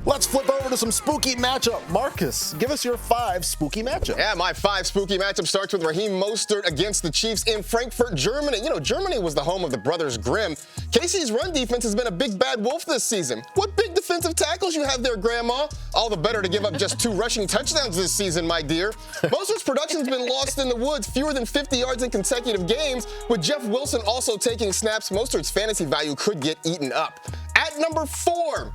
Let's flip over to some spooky matchup. Marcus, give us your 5 spooky matchups. Yeah, my 5 spooky matchup starts with Raheem Mostert against the Chiefs in Frankfurt, Germany. You know, Germany was the home of the brothers Grimm. KC's run defense has been a big bad wolf this season. What big defensive tackles you have there, Grandma? All the better to give up just 2 rushing touchdowns this season, my dear. Mostert's production's been lost in the woods, fewer than 50 yards in consecutive games. With Jeff Wilson also taking snaps, Mostert's fantasy value could get eaten up. At number 4,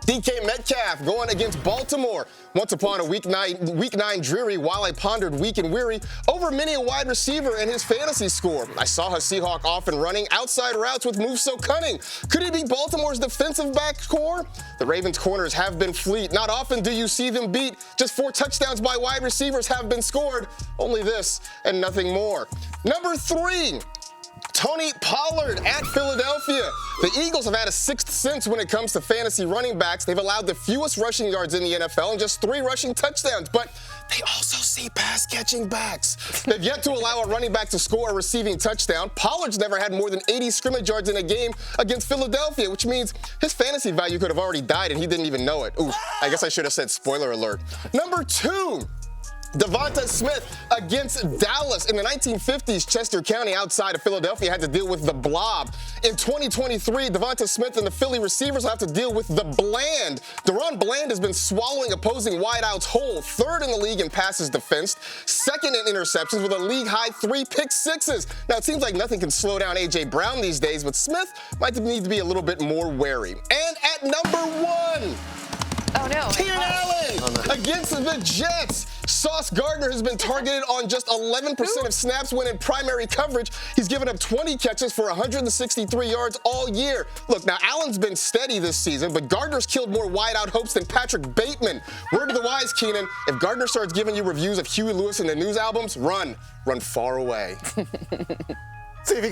DK Metcalf going against Baltimore. Once upon a week 9 dreary, while I pondered weak and weary over many a wide receiver and his fantasy score. I saw a Seahawk off and running outside routes with moves so cunning. Could he be Baltimore's defensive back core? The Ravens' corners have been fleet. Not often do you see them beat. Just 4 touchdowns by wide receivers have been scored. Only this and nothing more. Number 3. Tony Pollard at Philadelphia. The Eagles have had a 6th sense when it comes to fantasy running backs. They've allowed the fewest rushing yards in the NFL and just 3 rushing touchdowns, but they also see pass-catching backs. They've yet to allow a running back to score a receiving touchdown. Pollard's never had more than 80 scrimmage yards in a game against Philadelphia, which means his fantasy value could have already died and he didn't even know it. Ooh, I guess I should have said spoiler alert. Number 2. Devonte Smith against Dallas. In the 1950s, Chester County outside of Philadelphia had to deal with the blob. In 2023, Devonte Smith and the Philly receivers will have to deal with the bland. Deron Bland has been swallowing opposing wideouts whole, 3rd in the league in passes defensed, 2nd in interceptions with a league-high 3 pick-sixes. Now, it seems like nothing can slow down A.J. Brown these days, but Smith might need to be a little bit more wary. And at number 1, oh no, Keenan Allen against the Jets. Sauce Gardner has been targeted on just 11% of snaps when in primary coverage. He's given up 20 catches for 163 yards all year. Look, now Allen's been steady this season, but Gardner's killed more wideout hopes than Patrick Bateman. Word to the wise, Keenan, if Gardner starts giving you reviews of Huey Lewis and the News albums, run far away. See if you